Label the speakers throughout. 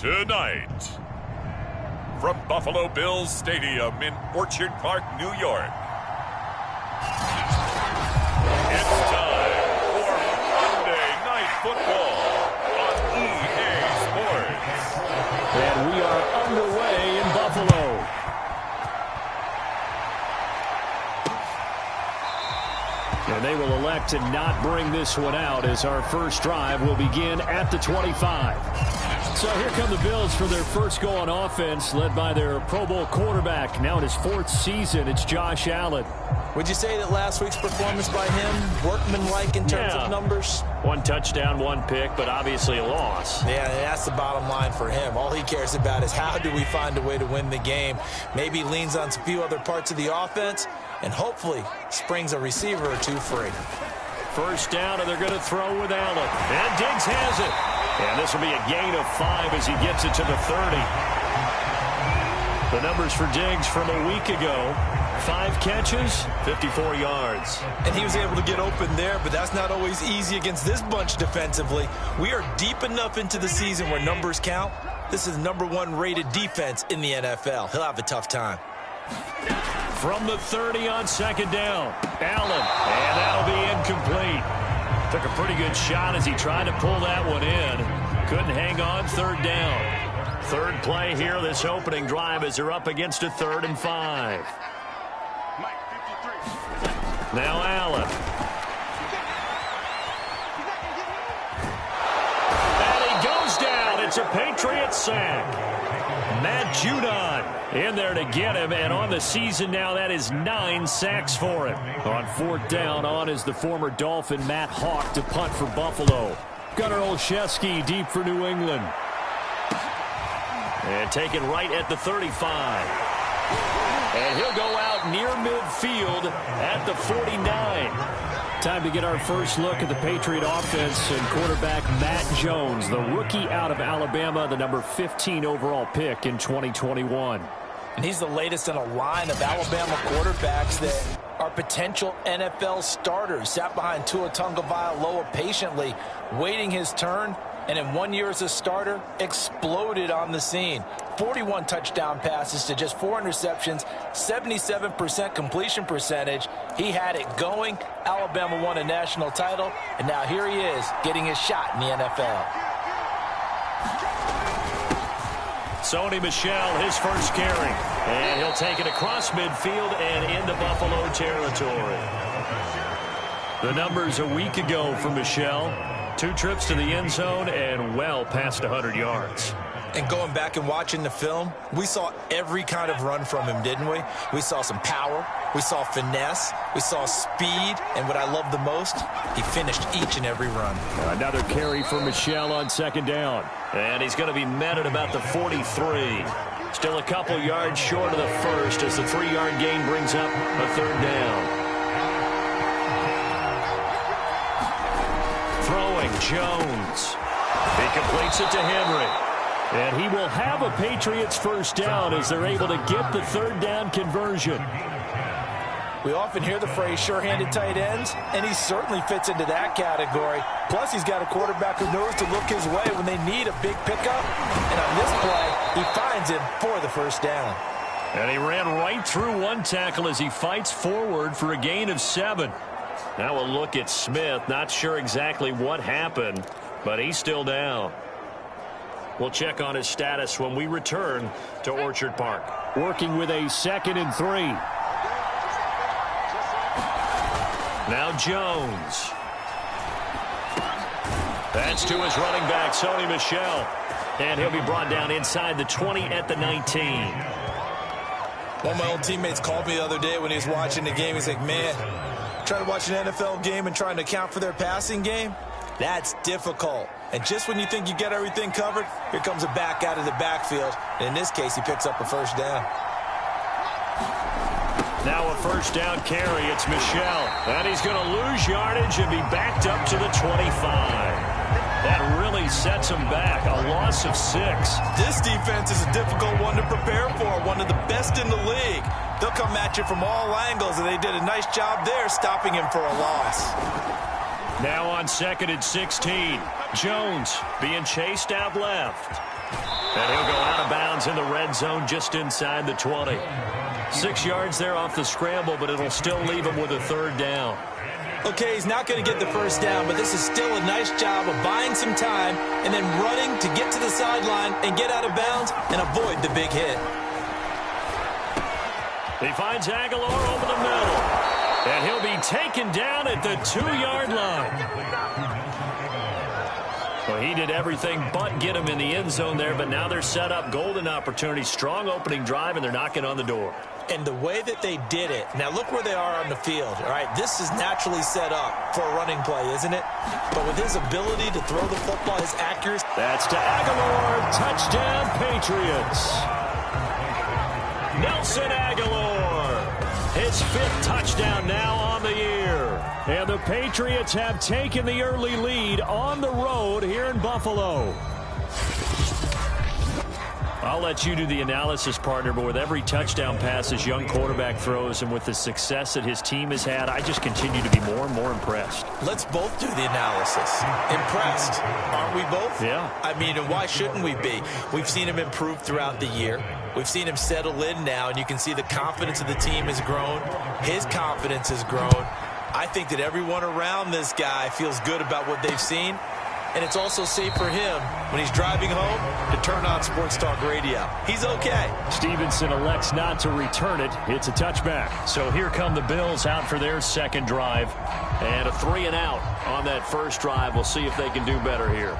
Speaker 1: Tonight, from Buffalo Bills Stadium in Orchard Park, New York, it's time for Monday Night Football on EA Sports.
Speaker 2: And we are underway in Buffalo. And they will elect to not bring this one out as our first drive will begin at the 25. So here come the Bills for their first go on offense, led by their Pro Bowl quarterback, now in his fourth season. It's Josh Allen.
Speaker 3: Would you say that last week's performance by him, workmanlike in terms of numbers?
Speaker 2: One touchdown, one pick, but obviously a loss.
Speaker 3: Yeah, that's the bottom line for him. All he cares about is how do we find a way to win the game. Maybe leans on a few other parts of the offense, and hopefully springs a receiver or two free.
Speaker 2: First down, and they're going to throw with Allen. And Diggs has it. And this will be a gain of 5 as he gets it to the 30. The numbers for Diggs from a week ago: 5 catches, 54 yards.
Speaker 3: And he was able to get open there, but that's not always easy against this bunch defensively. We are deep enough into the season where numbers count. This is the #1 rated defense in the NFL. He'll have a tough time.
Speaker 2: From the 30 on second down, Allen, and that'll be incomplete. Took a pretty good shot as he tried to pull that one in. Couldn't hang on, third down. Third play here, this opening drive, as they're up against a 3rd and 5. Now Allen. And he goes down. It's a Patriot sack. Matt Judon in there to get him, and on the season now, that is 9 sacks for him. On 4th down, on is the former Dolphin Matt Hawk to punt for Buffalo. Gunnar Olszewski deep for New England. And taken right at the 35. And he'll go out near midfield at the 49. Time to get our first look at the Patriot offense and quarterback Matt Jones, the rookie out of Alabama, the number 15 overall pick in 2021.
Speaker 3: And he's the latest in a line of Alabama quarterbacks that are potential NFL starters. Sat behind Tua Tagovailoa patiently, waiting his turn, and in 1 year as a starter, exploded on the scene. 41 touchdown passes to just 4 interceptions, 77% completion percentage. He had it going. Alabama won a national title, and now here he is getting his shot in the NFL.
Speaker 2: Sony Michel, his first carry. And he'll take it across midfield and into Buffalo territory. The numbers a week ago for Michel: 2 trips to the end zone and well past 100 yards.
Speaker 3: And going back and watching the film, we saw every kind of run from him, didn't we? We saw some power, we saw finesse, we saw speed, and what I love the most, he finished each and every run.
Speaker 2: Another carry for Michel on second down. And he's going to be met at about the 43. Still a couple yards short of the first as the 3-yard gain brings up a 3rd down. Throwing, Jones. He completes it to Henry. And he will have a Patriots first down as they're able to get the 3rd down conversion.
Speaker 3: We often hear the phrase sure-handed tight ends, and he certainly fits into that category. Plus, he's got a quarterback who knows to look his way when they need a big pickup. And on this play, he finds him for the first down.
Speaker 2: And he ran right through one tackle as he fights forward for a gain of 7. Now we'll look at Smith. Not sure exactly what happened, but he's still down. We'll check on his status when we return to Orchard Park. Working with a 2nd and 3. Now Jones. That's to his running back, Sony Michel. And he'll be brought down inside the 20 at the 19.
Speaker 3: One of my old teammates called me the other day when he was watching the game. He's like, man, trying to watch an NFL game and trying to account for their passing game? That's difficult. And just when you think you get everything covered, here comes a back out of the backfield. And in this case, he picks up a first down.
Speaker 2: Now a first down carry. It's Michel. And he's going to lose yardage and be backed up to the 25. That really sets him back. A loss of 6.
Speaker 3: This defense is a difficult one to prepare for. One of the best in the league. They'll come at you from all angles, and they did a nice job there stopping him for a loss.
Speaker 2: Now on 2nd and 16. Jones being chased out left. And he'll go out of bounds in the red zone just inside the 20. 6 yards there off the scramble, but it'll still leave him with a third down.
Speaker 3: Okay, he's not going to get the first down, but this is still a nice job of buying some time and then running to get to the sideline and get out of bounds and avoid the big hit.
Speaker 2: He finds Aguilar over the middle, and he'll be taken down at the 2-yard line. Well, he did everything but get him in the end zone there, but now they're set up. Golden opportunity, strong opening drive, and they're knocking on the door.
Speaker 3: And the way that they did it, now look where they are on the field. All right, this is naturally set up for a running play, isn't it? But with his ability to throw the football, his accuracy.
Speaker 2: That's to Aguilar. Touchdown, Patriots. Nelson Aguilar. His 5th touchdown now on the year. And the Patriots have taken the early lead on the road here in Buffalo. I'll let you do the analysis, partner, but with every touchdown pass this young quarterback throws and with the success that his team has had, I just continue to be more and more impressed.
Speaker 3: Let's both do the analysis. Impressed, aren't we both?
Speaker 2: Yeah.
Speaker 3: I mean, and why shouldn't we be? We've seen him improve throughout the year. We've seen him settle in now, and you can see the confidence of the team has grown. His confidence has grown. I think that everyone around this guy feels good about what they've seen. And it's also safe for him when he's driving home to turn on Sports Talk Radio. He's okay.
Speaker 2: Stevenson elects not to return it. It's a touchback. So here come the Bills out for their second drive. And a 3-and-out on that first drive. We'll see if they can do better here.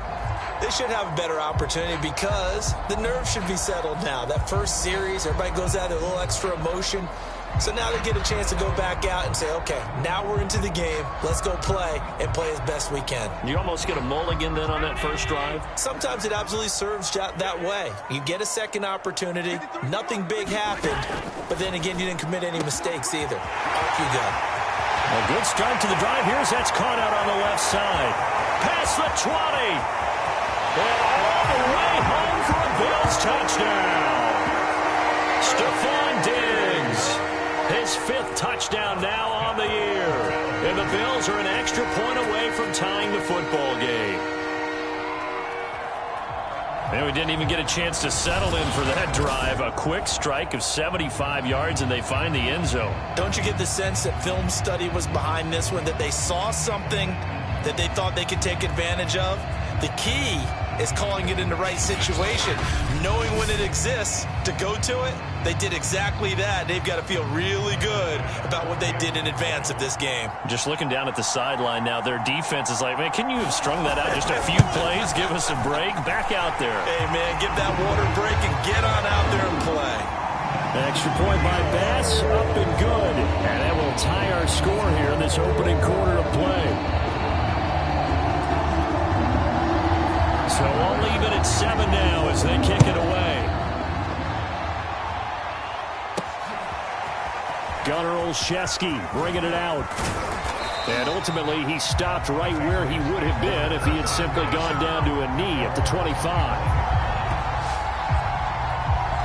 Speaker 3: They should have a better opportunity because the nerves should be settled now. That first series, everybody goes out with a little extra emotion. So now they get a chance to go back out and say, okay, now we're into the game. Let's go play and play as best we can.
Speaker 2: You almost get a mulligan then on that first drive?
Speaker 3: Sometimes it absolutely serves that way. You get a second opportunity. Nothing big happened. But then again, you didn't commit any mistakes either. Off you go.
Speaker 2: A good start to the drive. Here's that's caught out on the left side. Past the 20. And all the way home for a Bills touchdown. Stephon Diggs. His 5th touchdown now on the year. And the Bills are an extra point away from tying the football game. And we didn't even get a chance to settle in for that drive. A quick strike of 75 yards, and they find the end zone.
Speaker 3: Don't you get the sense that film study was behind this one, that they saw something that they thought they could take advantage of? The key is calling it in the right situation, knowing when it exists to go to it. They did exactly that. They've got to feel really good about what they did in advance of this game.
Speaker 2: Just looking down at the sideline now, their defense is like, man, can you have strung that out just a few plays? Give us a break. Back out there.
Speaker 3: Hey, man, give that water break and get on out there and play.
Speaker 2: Extra point by Bass, up and good. And that will tie our score here in this opening quarter of play. So we'll leave it at 7 now as they kick it away. Gunnar Olszewski bringing it out. And ultimately, he stopped right where he would have been if he had simply gone down to a knee at the 25.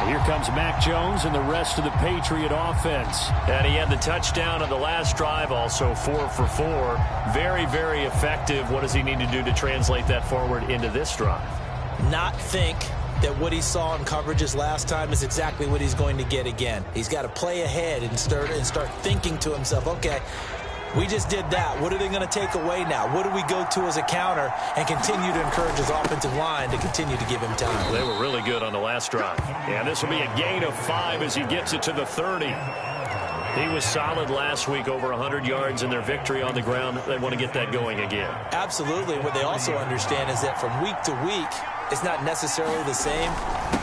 Speaker 2: Here comes Mac Jones and the rest of the Patriot offense. And he had the touchdown on the last drive, also 4 for 4. Very, very effective. What does he need to do to translate that forward into this drive?
Speaker 3: Not think that what he saw in coverages last time is exactly what he's going to get again. He's got to play ahead and start thinking to himself, okay, we just did that. What are they going to take away now? What do we go to as a counter? And continue to encourage his offensive line to continue to give him time.
Speaker 2: They were really good on the last drive. And this will be a gain of 5 as he gets it to the 30. He was solid last week, over 100 yards in their victory on the ground. They want to get that going again.
Speaker 3: Absolutely. What they also understand is that from week to week, it's not necessarily the same,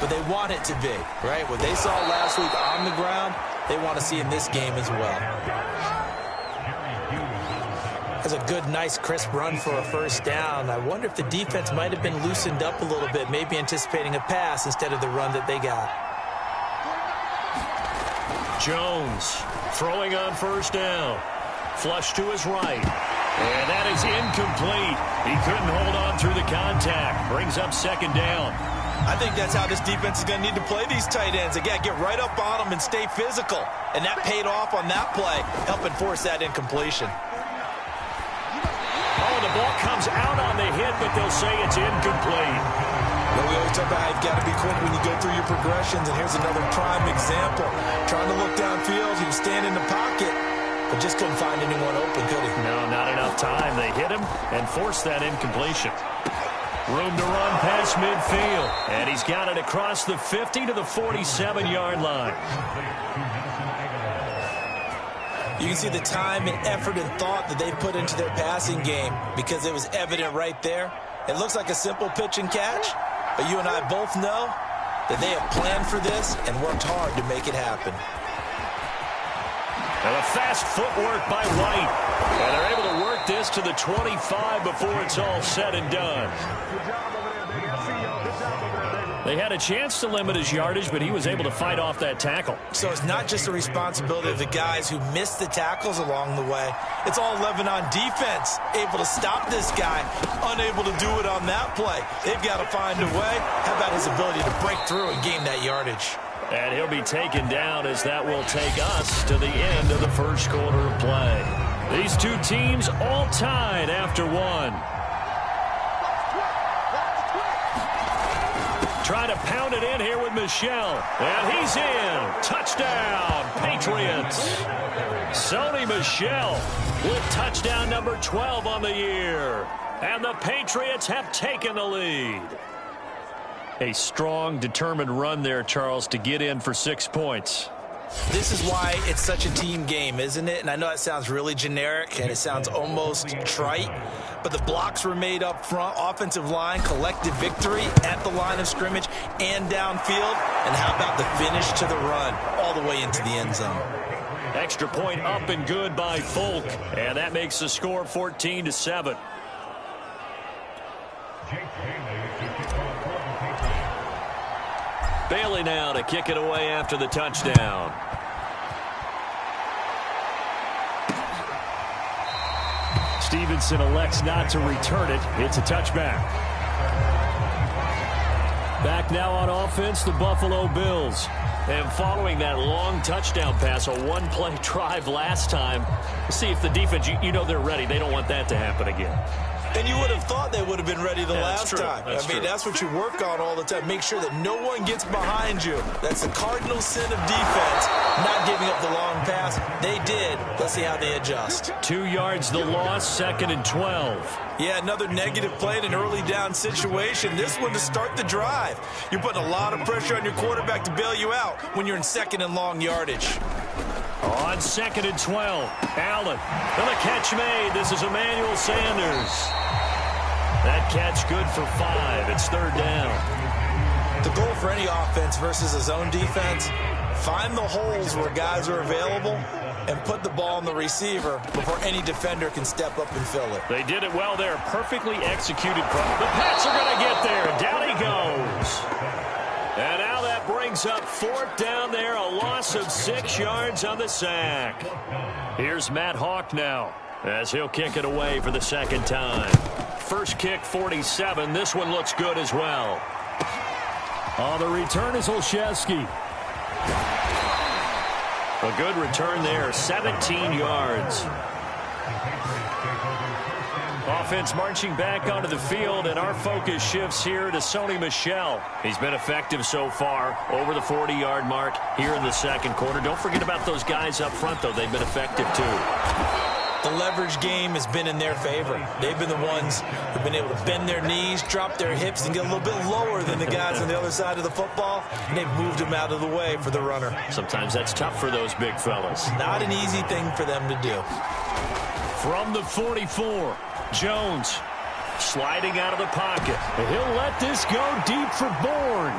Speaker 3: but they want it to be, right? What they saw last week on the ground, they want to see in this game as well. That's a good, nice, crisp run for a first down. I wonder if the defense might have been loosened up a little bit, maybe anticipating a pass instead of the run that they got.
Speaker 2: Jones throwing on first down. Flush to his right. And that is incomplete. He couldn't hold on through the contact. Brings up second down.
Speaker 3: I think that's how this defense is going to need to play these tight ends. They got to get right up on them and stay physical. And that paid off on that play, helping force that incompletion.
Speaker 2: Oh, the ball comes out on the hit, but they'll say it's incomplete.
Speaker 3: Well, we always talk about how you've got to be quick when you go through your progressions, and here's another prime example. Trying to look downfield, he was standing in the pocket, but just couldn't find anyone open, could he?
Speaker 2: No, not enough time. They hit him and forced that incompletion. Room to run past midfield, and he's got it across the 50 to the 47-yard line.
Speaker 3: You can see the time and effort and thought that they put into their passing game because it was evident right there. It looks like a simple pitch and catch, but you and I both know that they have planned for this and worked hard to make it happen.
Speaker 2: And a fast footwork by White. And they're able to work this to the 25 before it's all said and done. They had a chance to limit his yardage, but he was able to fight off that tackle.
Speaker 3: So it's not just the responsibility of the guys who missed the tackles along the way. It's all Lebanon defense, able to stop this guy, unable to do it on that play. They've got to find a way. How about his ability to break through and gain that yardage?
Speaker 2: And he'll be taken down as that will take us to the end of the first quarter of play. These two teams all tied after one. Trying to pound it in here with Michel. And he's in. Touchdown, Patriots. Sony Michel with touchdown number 12 on the year. And the Patriots have taken the lead. A strong, determined run there, Charles, to get in for 6 points.
Speaker 3: This is why it's such a team game, isn't it? And I know that sounds really generic and it sounds almost trite, but the blocks were made up front. Offensive line, collective victory at the line of scrimmage and downfield. And how about the finish to the run all the way into the end zone?
Speaker 2: Extra point up and good by Folk. And that makes the score 14-7. Bailey now to kick it away after the touchdown. Stevenson elects not to return it. It's a touchback. Back now on offense, the Buffalo Bills. And following that long touchdown pass, a one-play drive last time, see if the defense, you know they're ready. They don't want that to happen again.
Speaker 3: And you would have thought they would have been ready the last time.
Speaker 2: That's
Speaker 3: what you work on all the time. Make sure that no one gets behind you. That's the cardinal sin of defense, not giving up the long pass. They did. Let's see how they adjust.
Speaker 2: 2 yards the loss, 2nd and 12.
Speaker 3: Yeah, another negative play in an early down situation. This one to start the drive. You're putting a lot of pressure on your quarterback to bail you out when you're in 2nd and long yardage.
Speaker 2: On 2nd and 12, Allen. And the catch made. This is Emmanuel Sanders. That catch good for 5. It's 3rd down.
Speaker 3: The goal for any offense versus a zone defense, find the holes where guys are available and put the ball on the receiver before any defender can step up and fill it.
Speaker 2: They did it well there. Perfectly executed. The Pats are going to get there. Down he goes. And now that brings up 4th down there. A loss of 6 yards on the sack. Here's Matt Hawk now as he'll kick it away for the 2nd time. First kick, 47. This one looks good as well. On the return is Olszewski. A good return there, 17 yards. Offense marching back onto the field, and our focus shifts here to Sony Michel. He's been effective so far, over the 40-yard mark here in the 2nd quarter. Don't forget about those guys up front, though. They've been effective, too.
Speaker 3: The leverage game has been in their favor. They've been the ones who've been able to bend their knees, drop their hips, and get a little bit lower than the guys on the other side of the football, and they've moved them out of the way for the runner.
Speaker 2: Sometimes that's tough for those big fellas.
Speaker 3: Not an easy thing for them to do.
Speaker 2: From the 44, Jones sliding out of the pocket. He'll let this go deep for Bourne.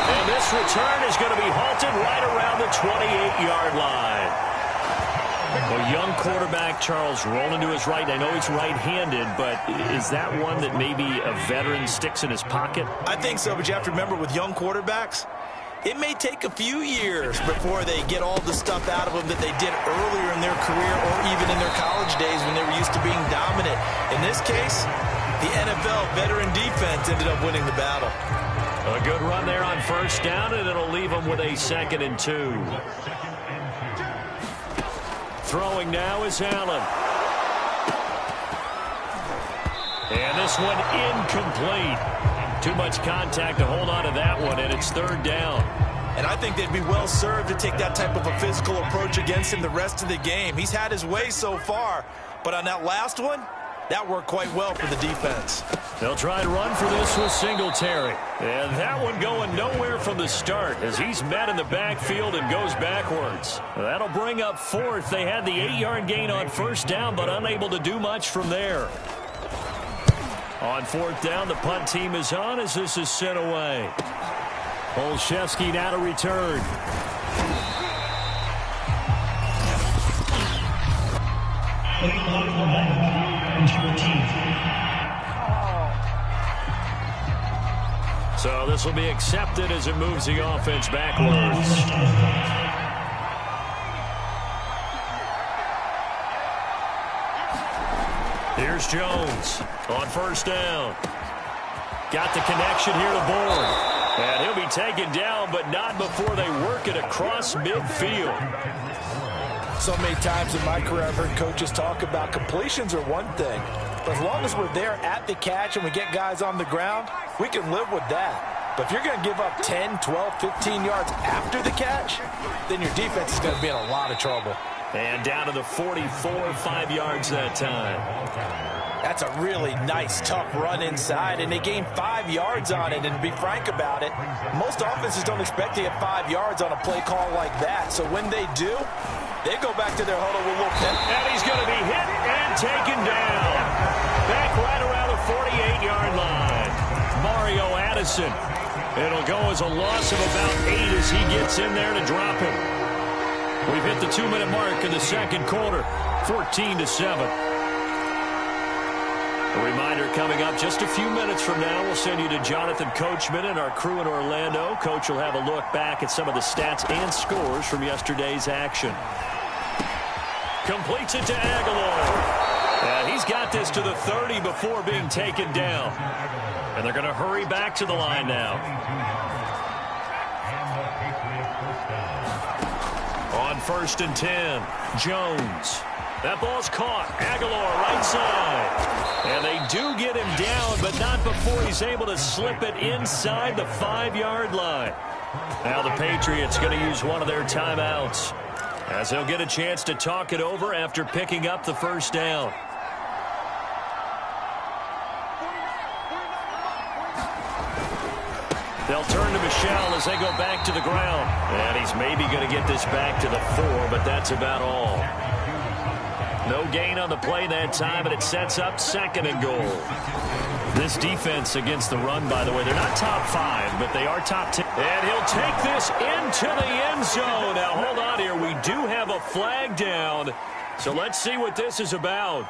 Speaker 2: And this return is going to be halted right around the 28-yard line. A young quarterback, Charles, rolling to his right. I know he's right-handed, but is that one that maybe a veteran sticks in his pocket?
Speaker 3: I think so, but you have to remember with young quarterbacks, it may take a few years before they get all the stuff out of them that they did earlier in their career or even in their college days when they were used to being dominant. In this case, the NFL veteran defense ended up winning the battle.
Speaker 2: A good run there on 1st down, and it'll leave them with a 2nd and 2. Throwing now is Allen. And this one incomplete. Too much contact to hold on to that one, and it's third down.
Speaker 3: And I think they'd be well served to take that type of a physical approach against him the rest of the game. He's had his way so far, but on that last one, that worked quite well for the defense.
Speaker 2: They'll try and run for this with Singletary. And that one going nowhere from the start as he's met in the backfield and goes backwards. That'll bring up fourth. They had the 8-yard gain on first down, but unable to do much from there. On fourth down, the punt team is on as this is sent away. Olszewski now to return. So this will be accepted as it moves the offense backwards. Here's Jones on first down. Got the connection here to Bourne. And he'll be taken down, but not before they work it across midfield.
Speaker 3: So many times in my career I've heard coaches talk about completions are one thing. But as long as we're there at the catch and we get guys on the ground, we can live with that. But if you're going to give up 10, 12, 15 yards after the catch, then your defense is going to be in a lot of trouble.
Speaker 2: And down to the 44, 5 yards that time.
Speaker 3: That's a really nice, tough run inside, and they gained 5 yards on it. And to be frank about it, most offenses don't expect to get 5 yards on a play call like that. So when they do, they go back to their huddle with a little pep.
Speaker 2: And he's going to be hit and taken down. Back right around the 48-yard line. Mario Addison. It'll go as a loss of about 8 as he gets in there to drop him. We've hit the 2-minute mark in the second quarter, 14-7. A reminder coming up just a few minutes from now, we'll send you to Jonathan Coachman and our crew in Orlando. Coach will have a look back at some of the stats and scores from yesterday's action. Completes it to Aguilar. And he's got this to the 30 before being taken down. And they're going to hurry back to the line now. On 1st and 10, Jones. That ball's caught. Aguilar right side. And they do get him down, but not before he's able to slip it inside the 5-yard line. Now the Patriots going to use one of their timeouts as they'll get a chance to talk it over after picking up the first down. They'll turn to Michel as they go back to the ground. And he's maybe going to get this back to the 4, but that's about all. No gain on the play that time, and it sets up 2nd and goal. This defense against the run, by the way, they're not top 5, but they are top 10. And he'll take this into the end zone. Now, hold on here. We do have a flag down, so let's see what this is about.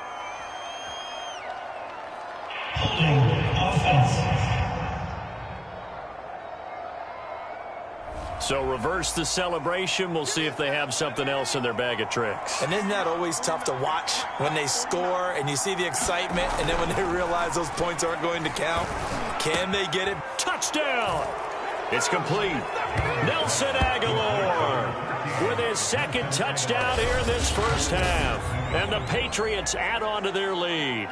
Speaker 2: So reverse the celebration. We'll see if they have something else in their bag of tricks.
Speaker 3: And isn't that always tough to watch when they score and you see the excitement and then when they realize those points aren't going to count? Can they get it?
Speaker 2: Touchdown! It's complete. Nelson Aguilar with his 2nd touchdown here in this first half. And the Patriots add on to their lead.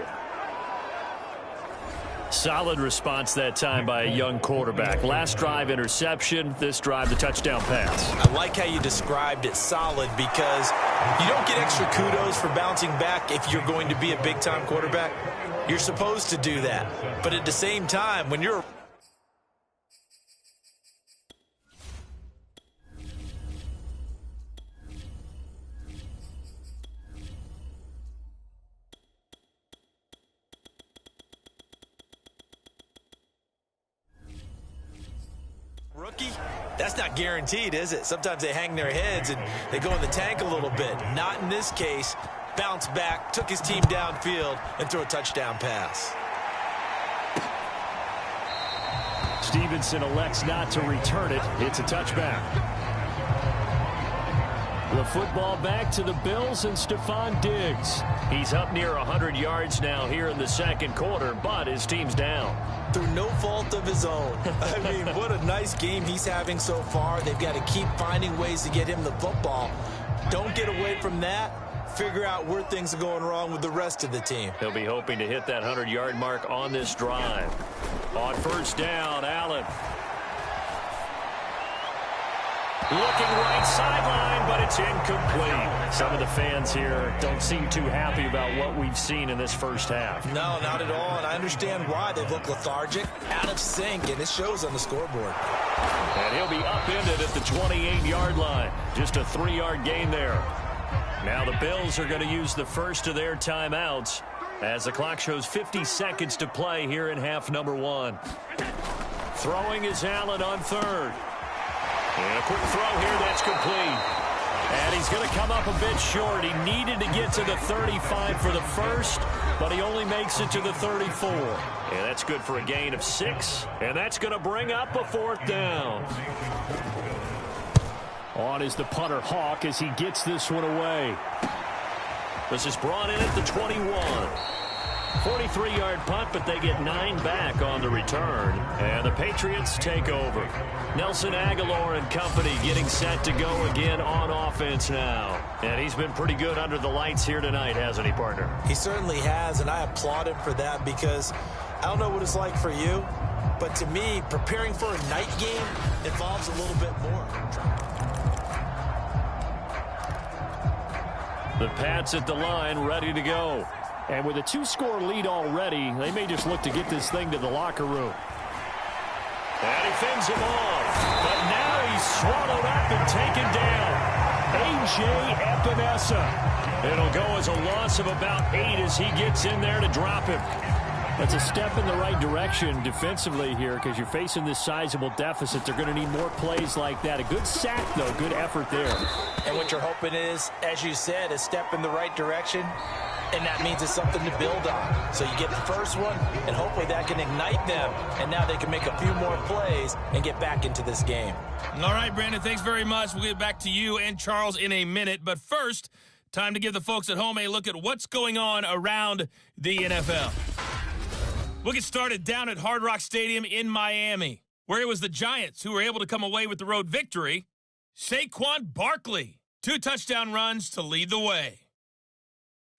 Speaker 2: Solid response that time by a young quarterback. Last drive, interception. This drive, the touchdown pass.
Speaker 3: I like how you described it, solid, because you don't get extra kudos for bouncing back if you're going to be a big-time quarterback. You're supposed to do that. But at the same time, when you're rookie, that's not guaranteed, is it? Sometimes they hang their heads and they go in the tank a little bit. Not in this case. Bounced back, took his team downfield, and threw a touchdown pass.
Speaker 2: Stevenson elects not to return it. It's a touchback. The football back to the Bills and Stephon Diggs. He's up near 100 yards now here in the second quarter, but his team's down.
Speaker 3: Through no fault of his own. I mean, what a nice game he's having so far. They've got to keep finding ways to get him the football. Don't get away from that, figure out where things are going wrong with the rest of the team.
Speaker 2: He'll be hoping to hit that 100-yard mark on this drive. On first down, Allen. Looking right sideline, but it's incomplete. Some of the fans here don't seem too happy about what we've seen in this first half.
Speaker 3: No, not at all, and I understand why. They look lethargic, out of sync, and it shows on the scoreboard.
Speaker 2: And he'll be upended at the 28-yard line. Just a 3-yard gain there. Now the Bills are going to use the first of their timeouts as the clock shows 50 seconds to play here in half number 1. Throwing is Allen on third. And a quick throw here, that's complete. And he's going to come up a bit short. He needed to get to the 35 for the first, but he only makes it to the 34. And that's good for a gain of 6. And that's going to bring up a 4th down.
Speaker 4: On is the punter, Hawk, as he gets this one away.
Speaker 2: This is brought in at the 21. 43-yard punt, but they get 9 back on the return. And the Patriots take over. Nelson Aguilar and company getting set to go again on offense now. And he's been pretty good under the lights here tonight, hasn't he, partner?
Speaker 3: He certainly has, and I applaud him for that because I don't know what it's like for you, but to me, preparing for a night game involves a little bit more.
Speaker 2: The Pats at the line, ready to go.
Speaker 4: And with a 2-score lead already, they may just look to get this thing to the locker room.
Speaker 2: And he fends him off. But now he's swallowed up and taken down. A.J. Epinesa. It'll go as a loss of about 8 as he gets in there to drop him.
Speaker 4: That's a step in the right direction defensively here because you're facing this sizable deficit. They're going to need more plays like that. A good sack, though. Good effort there.
Speaker 3: And what you're hoping is, as you said, a step in the right direction. And that means it's something to build on. So you get the first one, and hopefully that can ignite them. And now they can make a few more plays and get back into this game.
Speaker 5: All right, Brandon, thanks very much. We'll get back to you and Charles in a minute. But first, time to give the folks at home a look at what's going on around the NFL. We'll get started down at Hard Rock Stadium in Miami, where it was the Giants who were able to come away with the road victory. Saquon Barkley, 2 touchdown runs to lead the way.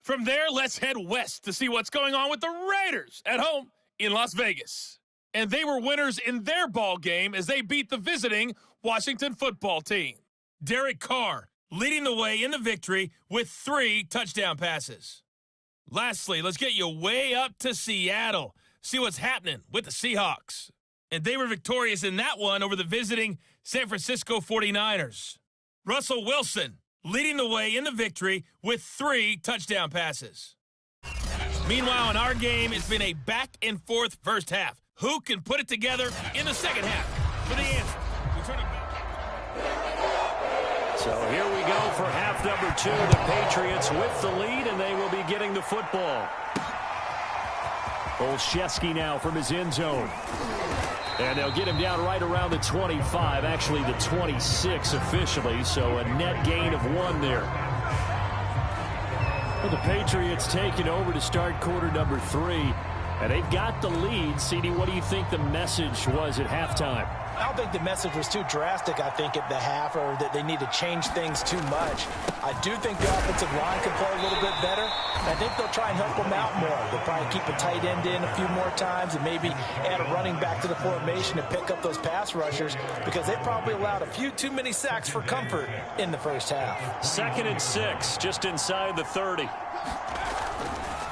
Speaker 5: From there, let's head west to see what's going on with the Raiders at home in Las Vegas. And they were winners in their ball game as they beat the visiting Washington football team. Derek Carr leading the way in the victory with 3 touchdown passes. Lastly, let's get you way up to Seattle. See what's happening with the Seahawks. And they were victorious in that one over the visiting San Francisco 49ers. Russell Wilson leading the way in the victory with 3 touchdown passes. Meanwhile, in our game, it's been a back-and-forth first half. Who can put it together in the second half? For the answer, we turn it back.
Speaker 2: So here we go for half number 2. The Patriots with the lead, and they will be getting the football.
Speaker 4: Olszewski now from his end zone. And they'll get him down right around the 25, actually the 26 officially, so a net gain of 1 there. Well, the Patriots taking over to start quarter number 3, and they've got the lead. CD, what do you think the message was at halftime?
Speaker 3: I don't think the message was too drastic, I think, at the half, or that they need to change things too much. I do think the offensive line can play a little bit better. I think they'll try and help them out more. They'll probably keep a tight end in a few more times and maybe add a running back to the formation to pick up those pass rushers because they probably allowed a few too many sacks for comfort in the first half.
Speaker 2: 2nd and 6, just inside the 30.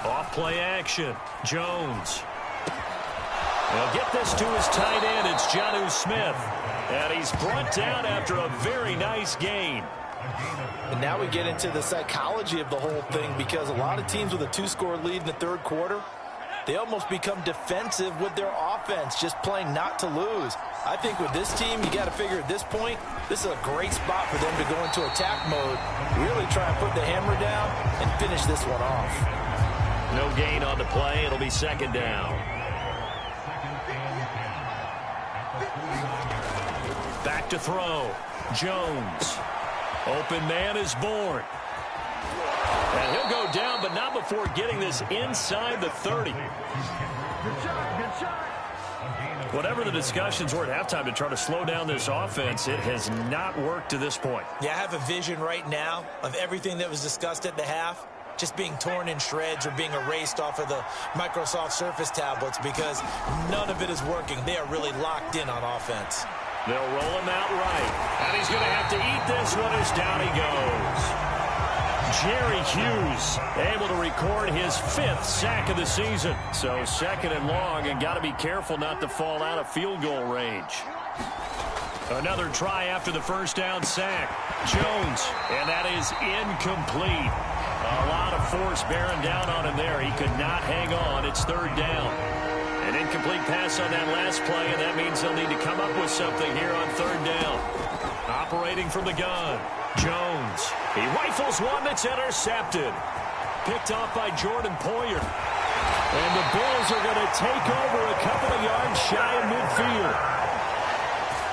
Speaker 2: Off play action. Jones. They'll get this to his tight end. It's Jonnu Smith. And he's brought down after a very nice gain.
Speaker 3: And now we get into the psychology of the whole thing because a lot of teams with a 2-score lead in the third quarter, they almost become defensive with their offense, just playing not to lose. I think with this team, you got to figure at this point, this is a great spot for them to go into attack mode, really try and put the hammer down and finish this one off.
Speaker 2: No gain on the play. It'll be 2nd down. Back to throw. Jones. Open man is born. And he'll go down, but not before getting this inside the 30.
Speaker 6: Good shot, good shot.
Speaker 2: Whatever the discussions were at halftime to try to slow down this offense, it has not worked to this point.
Speaker 3: Yeah, I have a vision right now of everything that was discussed at the half just being torn in shreds or being erased off of the Microsoft Surface tablets because none of it is working. They are really locked in on offense.
Speaker 2: They'll roll him out right. And he's going to have to eat this one as down he goes. Jerry Hughes able to record his 5th sack of the season. So 2nd and long, and got to be careful not to fall out of field goal range. Another try after the first down sack. Jones, and that is incomplete. A lot of force bearing down on him there. He could not hang on. It's 3rd down. An incomplete pass on that last play, and that means they'll need to come up with something here on 3rd down. Operating from the gun, Jones. He rifles one that's intercepted. Picked off by Jordan Poyer. And the Bills are going to take over a couple of yards shy of midfield.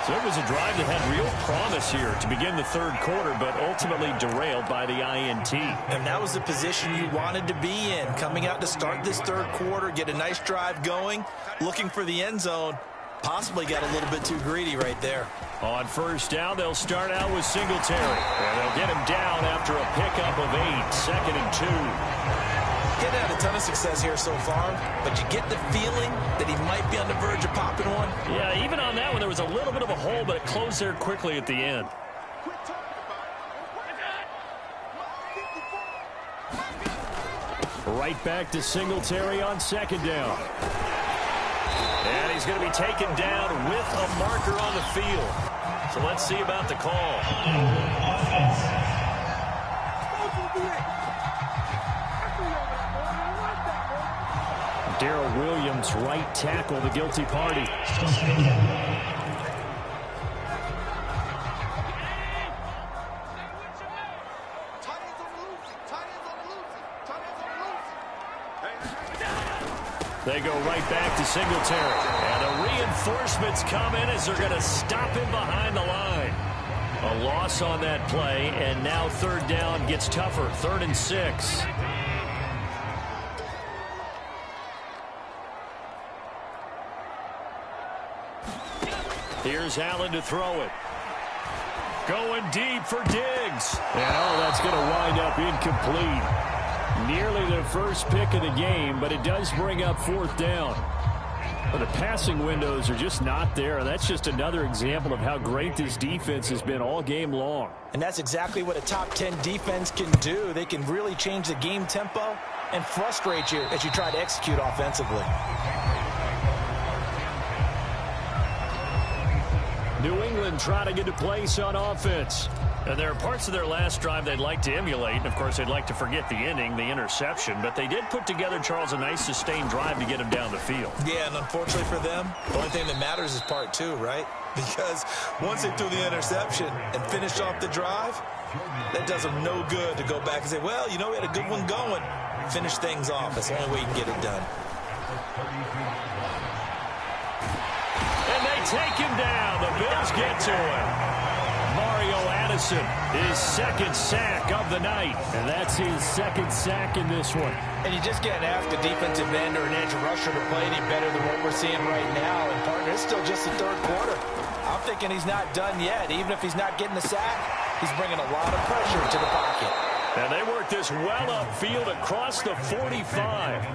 Speaker 2: So it was a drive that had real promise here to begin the 3rd quarter, but ultimately derailed by the INT.
Speaker 3: And that was the position you wanted to be in, coming out to start this 3rd quarter, get a nice drive going, looking for the end zone. Possibly got a little bit too greedy right there.
Speaker 2: On 1st down, they'll start out with Singletary. And they'll get him down after a pickup of 8, 2nd and 2.
Speaker 3: Getting had a ton of success here so far, but you get the feeling that he might be on the verge of popping one.
Speaker 2: Yeah, even on that one, there was a little bit of a hole, but it closed there quickly at the end. Right back to Singletary on 2nd down. And he's going to be taken down with a marker on the field. So let's see about the call. Darrell Williams, right tackle, the guilty party. They go right back to Singletary. And the reinforcements come in as they're going to stop him behind the line. A loss on that play, and now 3rd down gets tougher. 3rd and 6. Here's Allen to throw it. Going deep for Diggs. And that's going to wind up incomplete. Nearly their first pick of the game, but it does bring up 4th down. But the passing windows are just not there. That's just another example of how great this defense has been all game long.
Speaker 3: And that's exactly what a top 10 defense can do. They can really change the game tempo and frustrate you as you try to execute offensively.
Speaker 2: New England trying to get a place on offense. And there are parts of their last drive they'd like to emulate. And, of course, they'd like to forget the inning, the interception. But they did put together, Charles, a nice sustained drive to get him down the field.
Speaker 3: Yeah, and unfortunately for them, the only thing that matters is part 2, right? Because once they threw the interception and finished off the drive, that does them no good to go back and say, well, you know, we had a good one going. Finish things off. That's the only way you can get it done.
Speaker 2: And they take him down. The Bills get to him. Mario Addison, his 2nd sack of the night.
Speaker 4: And that's his 2nd sack in this one.
Speaker 3: And you just can't ask a defensive end or an edge rusher to play any better than what we're seeing right now. And, partner, it's still just the 3rd quarter. I'm thinking he's not done yet. Even if he's not getting the sack, he's bringing a lot of pressure to the pocket.
Speaker 2: And they work this well upfield across the 45.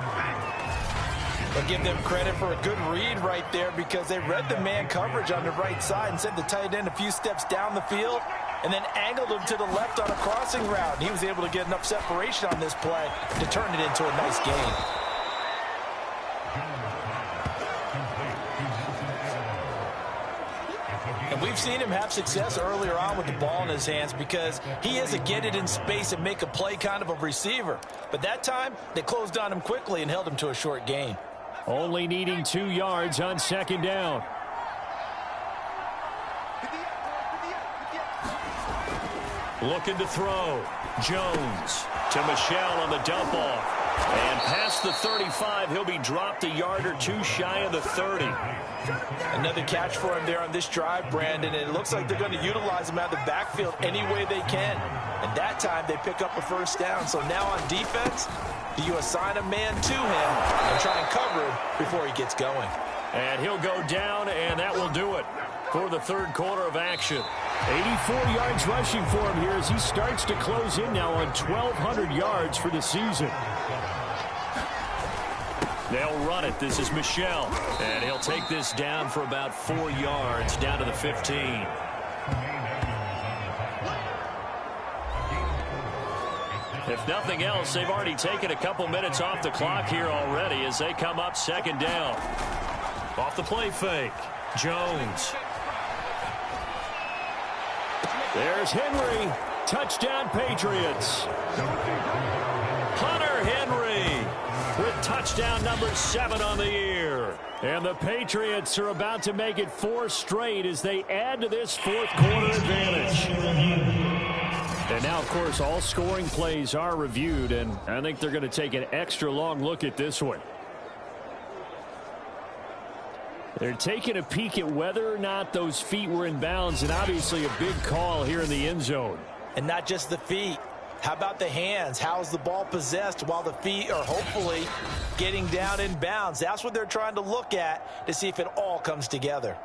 Speaker 3: But give them credit for a good read right there because they read the man coverage on the right side and sent the tight end a few steps down the field and then angled him to the left on a crossing route. And he was able to get enough separation on this play to turn it into a nice gain. And we've seen him have success earlier on with the ball in his hands because he is a get it in space and make a play kind of a receiver. But that time, they closed on him quickly and held him to a short gain.
Speaker 4: Only needing 2 yards on 2nd down.
Speaker 2: Looking to throw. Jones to Michel on the dump off. And past the 35, he'll be dropped a yard or 2 shy of the 30.
Speaker 3: Another catch for him there on this drive, Brandon. And it looks like they're going to utilize him out of the backfield any way they can. And that time they pick up a 1st down. So now on defense, do you assign a man to him and try and cover him before he gets going?
Speaker 4: And he'll go down, and that will do it for the third quarter of action. 84 yards rushing for him here as he starts to close in now on 1,200 yards for the season. They'll run it. This is Michel. And he'll take this down for about 4 yards, down to the 15. If nothing else, they've already taken a couple minutes off the clock here already as they come up second down. Off the play fake. Jones. There's Henry. Touchdown, Patriots. Hunter Henry with touchdown number 7 on the year. And the Patriots are about to make it 4 straight as they add to this fourth quarter advantage. And now, of course, all scoring plays are reviewed, and I think they're going to take an extra long look at this one. They're taking a peek at whether or not those feet were in bounds, and obviously a big call here in the end zone.
Speaker 3: And not just the feet. How about the hands? How's the ball possessed while the feet are hopefully getting down in bounds? That's what they're trying to look at to see if it all comes together.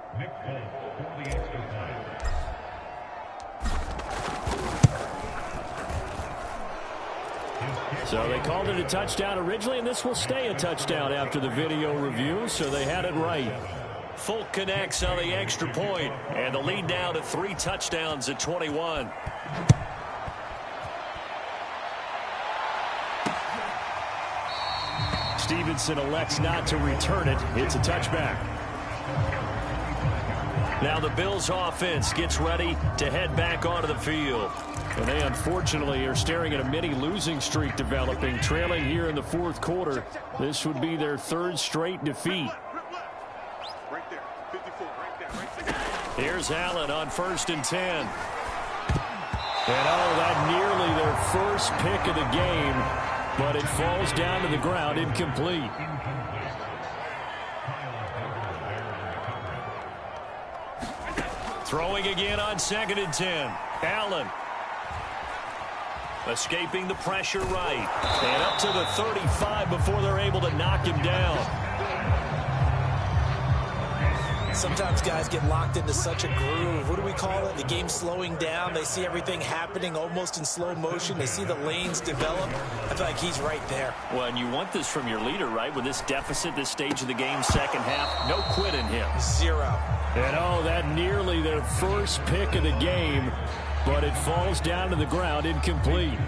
Speaker 4: So they called it a touchdown originally, and this will stay a touchdown after the video review, so they had it right. Folk connects on the extra point, and the lead now to 3 touchdowns at 21. Stevenson elects not to return it. It's a touchback. Now the Bills offense gets ready to head back onto the field. And they unfortunately are staring at a mini losing streak developing, trailing here in the fourth quarter. This would be their 3rd straight defeat. Here's Allen on 1st and 10. And that nearly their first pick of the game, but it falls down to the ground incomplete. Throwing again on 2nd and 10. Allen. Escaping the pressure right. And up to the 35 before they're able to knock him down.
Speaker 3: Sometimes guys get locked into such a groove. What do we call it? The game slowing down. They see everything happening almost in slow motion. They see the lanes develop. I feel like he's right there.
Speaker 4: Well, and you want this from your leader, right? With this deficit, this stage of the game, second half, no quit in him.
Speaker 3: 0.
Speaker 4: And that nearly their first pick of the game, but it falls down to the ground incomplete.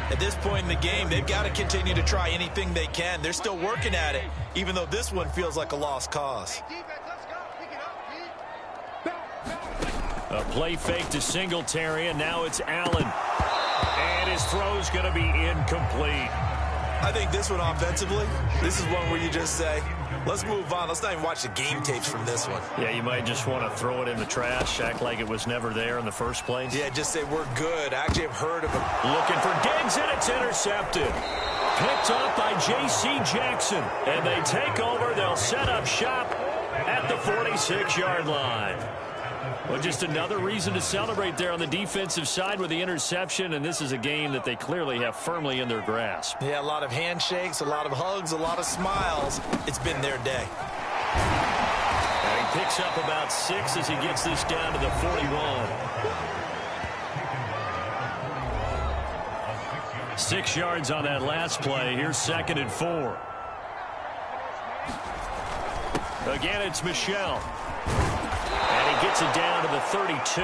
Speaker 3: At this point in the game, they've got to continue to try anything they can. They're still working at it, even though this one feels like a lost cause.
Speaker 4: A play fake to Singletary, and now it's Allen. And his throw's going to be incomplete.
Speaker 3: I think this one offensively, this is one where you just say, let's move on. Let's not even watch the game tapes from this one.
Speaker 4: Yeah, you might just want to throw it in the trash, act like it was never there in the first place.
Speaker 3: Yeah, just say we're good. I actually have heard of him.
Speaker 4: Looking for Diggs, and it's intercepted. Picked up by J.C. Jackson. And they take over. They'll set up shop at the 46-yard line. Well, just another reason to celebrate there on the defensive side with the interception, and this is a game that they clearly have firmly in their grasp.
Speaker 3: Yeah, a lot of handshakes, a lot of hugs, a lot of smiles. It's been their day.
Speaker 4: And he picks up about 6 as he gets this down to the 41. 6 yards on that last play. Here's 2nd and 4. Again, it's Michel. And he gets it down to the 32.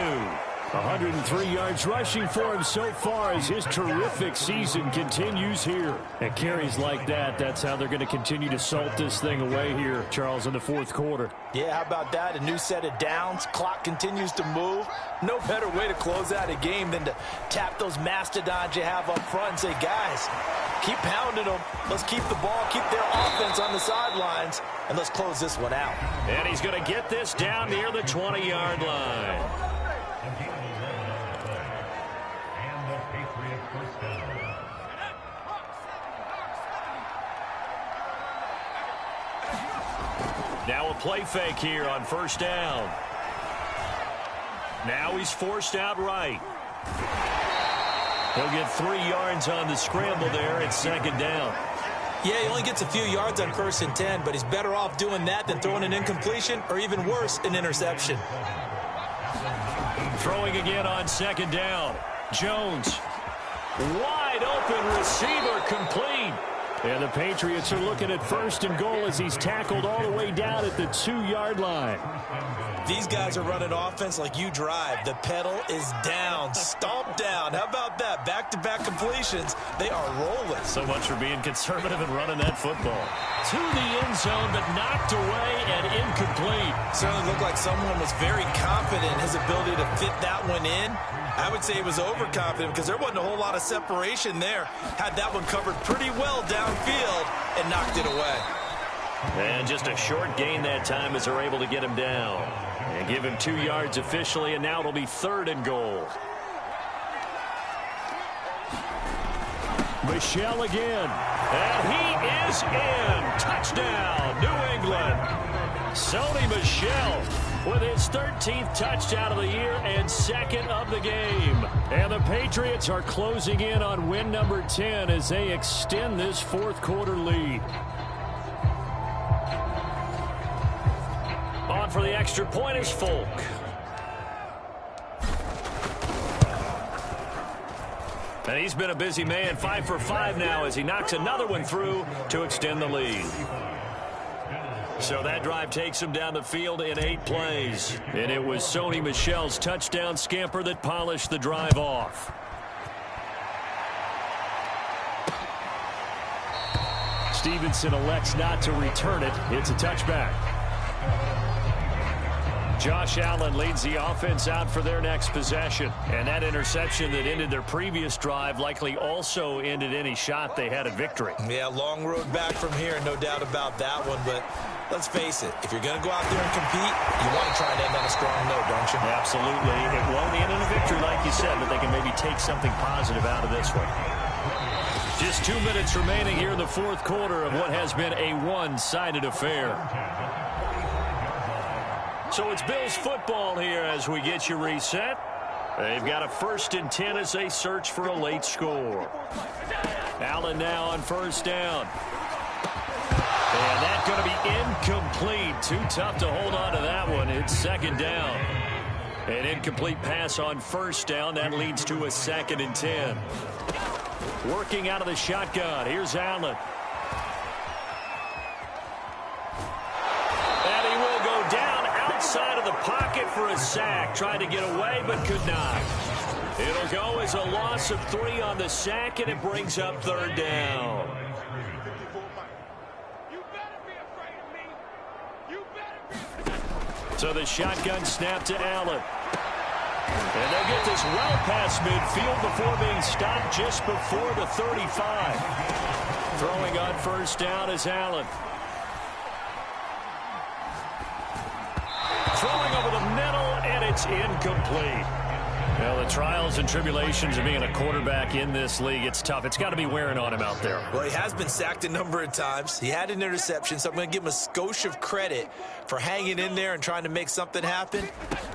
Speaker 4: 103 yards rushing for him so far as his terrific season continues here. And carries like that, that's how they're going to continue to salt this thing away here, Charles, in the fourth quarter.
Speaker 3: Yeah, how about that? A new set of downs. Clock continues to move. No better way to close out a game than to tap those mastodons you have up front and say, guys, keep pounding them. Let's keep the ball, keep their offense on the sidelines, and let's close this one out.
Speaker 4: And he's going to get this down near the 20-yard line. Now a play fake here on first down. Now he's forced out right. He'll get 3 yards on the scramble there. It's 2nd down.
Speaker 3: Yeah, he only gets a few yards on 1st and 10, but he's better off doing that than throwing an incompletion or even worse, an interception.
Speaker 2: Throwing again on 2nd down. Jones. Wide open receiver complete. And the Patriots are looking at 1st and goal as he's tackled all the way down at the 2-yard line.
Speaker 3: These guys are running offense like you drive. The pedal is down, stomped down. How about that? Back-to-back completions. They are rolling.
Speaker 2: So much for being conservative and running that football. To the end zone, but knocked away and incomplete.
Speaker 3: Certainly looked like someone was very confident in his ability to fit that one in. I would say he was overconfident because there wasn't a whole lot of separation there. Had that one covered pretty well downfield and knocked it away.
Speaker 2: And just a short gain that time as they're able to get him down. And give him 2 yards officially, and now it'll be 3rd and goal. Michel again. And he is in. Touchdown, New England. Sony Michel with his 13th touchdown of the year and 2nd of the game. And the Patriots are closing in on win number 10 as they extend this 4th quarter lead. On for the extra point is Folk. And he's been a busy man, 5 for 5 now as he knocks another one through to extend the lead. So that drive takes him down the field in 8 plays. And it was Sony Michel's touchdown scamper that polished the drive off. Stevenson elects not to return it. It's a touchback. Josh Allen leads the offense out for their next possession. And that interception that ended their previous drive likely also ended any shot they had at victory.
Speaker 3: Yeah, long road back from here, no doubt about that one. But let's face it, if you're going to go out there and compete, you want to try and end on a strong note, don't you?
Speaker 2: Absolutely. It won't end in a victory, like you said, but they can maybe take something positive out of this one. Just 2 minutes remaining here in the 4th quarter of what has been a one-sided affair. So it's Bills football here as we get you reset. They've got a 1st and 10 as they search for a late score. Allen now on 1st down. And that's going to be incomplete. Too tough to hold on to that one. It's 2nd down. An incomplete pass on 1st down. That leads to a 2nd and 10. Working out of the shotgun. Here's Allen. And he will go down outside of the pocket for a sack. Tried to get away, but could not. It'll go as a loss of 3 on the sack, and it brings up 3rd down. So the shotgun snap to Allen. And they'll get this well past midfield before being stopped just before the 35. Throwing on 1st down is Allen. Throwing over the middle, and it's incomplete. Well, the trials and tribulations of being a quarterback in this league, it's tough. It's got to be wearing on him out there.
Speaker 3: Well, he has been sacked a number of times. He had an interception, so I'm going to give him a skosh of credit for hanging in there and trying to make something happen,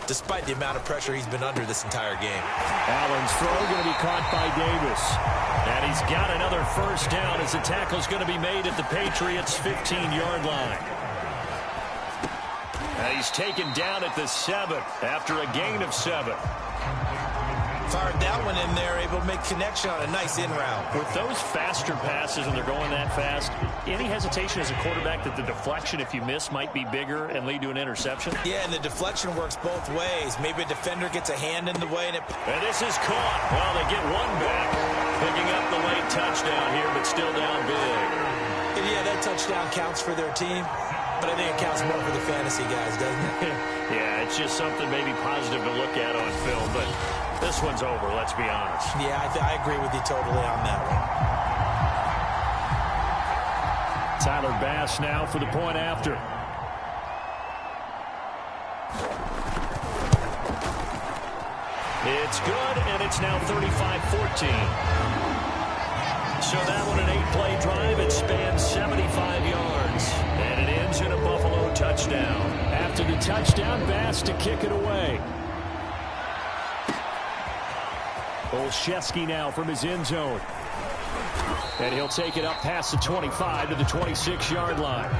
Speaker 3: despite the amount of pressure he's been under this entire game.
Speaker 2: Allen's throw going to be caught by Davis. And he's got another 1st down as the tackle's going to be made at the Patriots' 15-yard line. And he's taken down at the 7 after a gain of 7.
Speaker 3: Fired that one in there, able to make connection on a nice in route.
Speaker 2: With those faster passes and they're going that fast, any hesitation as a quarterback that the deflection, if you miss, might be bigger and lead to an interception?
Speaker 3: Yeah, and the deflection works both ways. Maybe a defender gets a hand in the way.
Speaker 2: And this is caught. Well, they get one back. Picking up the late touchdown here, but still down big.
Speaker 3: And yeah, that touchdown counts for their team, but I think it counts more for the fantasy guys, doesn't it?
Speaker 2: Yeah, it's just something maybe positive to look at on film, but this one's over, let's be honest.
Speaker 3: Yeah, I agree with you totally on that one.
Speaker 2: Tyler Bass now for the point after. It's good, and it's now 35-14. So that one, an 8-play drive. It spans 75 yards, and it ends in a Buffalo touchdown. After the touchdown, Bass to kick it away. Olszewski now from his end zone. And he'll take it up past the 25 to the 26-yard line.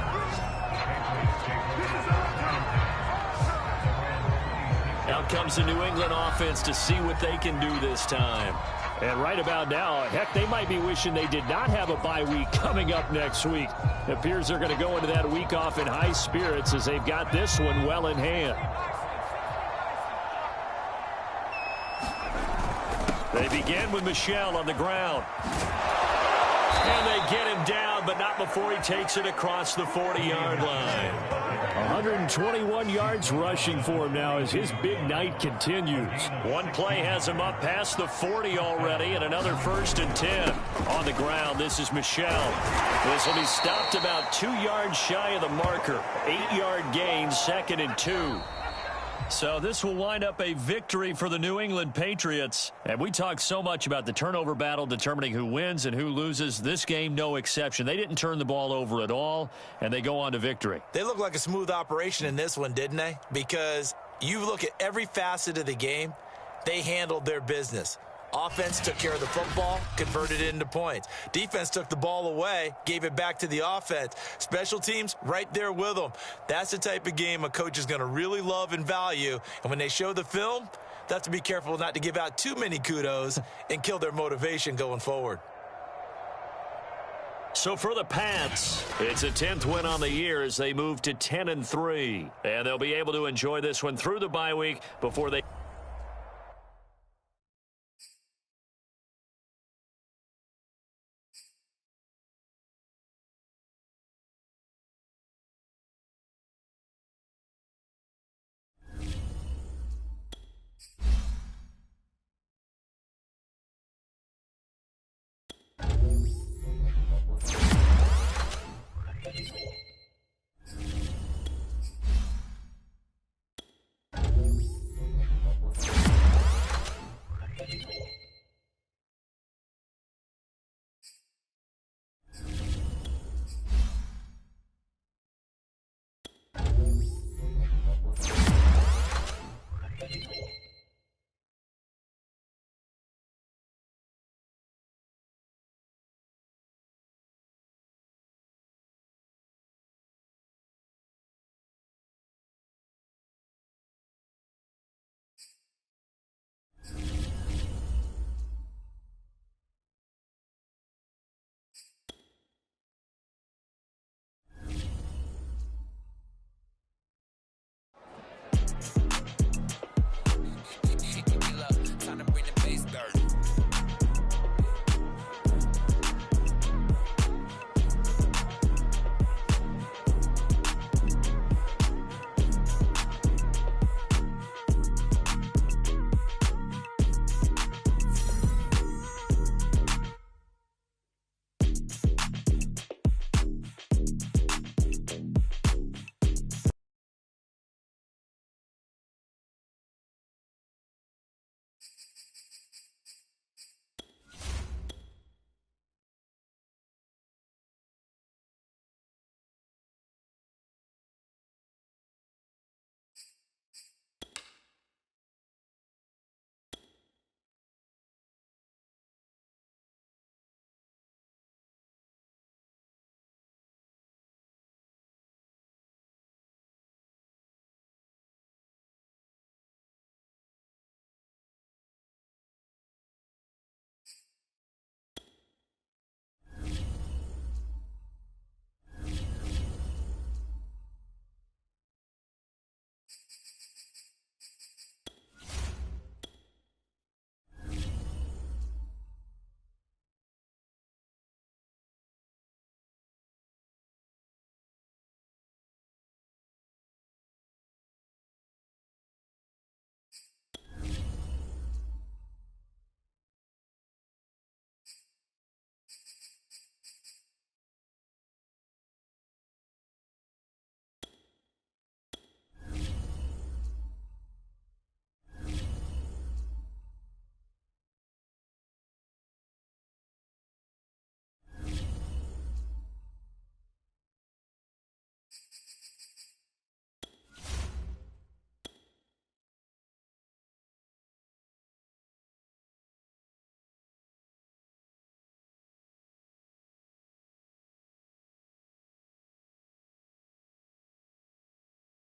Speaker 2: Out comes the New England offense to see what they can do this time. And right about now, heck, they might be wishing they did not have a bye week coming up next week. It appears they're going to go into that week off in high spirits as they've got this one well in hand. They begin with Michel on the ground. And they get him down, but not before he takes it across the 40-yard line. 121 yards rushing for him now as his big night continues. One play has him up past the 40 already, and another 1st and 10. On the ground, this is Michel. This will be stopped about 2 yards shy of the marker. 8-yard gain, 2nd and 2. So this will wind up a victory for the New England Patriots. And we talk so much about the turnover battle determining who wins and who loses. This game, no exception. They didn't turn the ball over at all, and they go on to victory.
Speaker 3: They look like a smooth operation in this one, didn't they? Because you look at every facet of the game, they handled their business. Offense took care of the football, converted it into points. Defense took the ball away, gave it back to the offense. Special teams, right there with them. That's the type of game a coach is going to really love and value. And when they show the film, they have to be careful not to give out too many kudos and kill their motivation going forward.
Speaker 2: So for the Pats, it's a 10th win on the year as they move to 10-3. And they'll be able to enjoy this one through the bye week before they...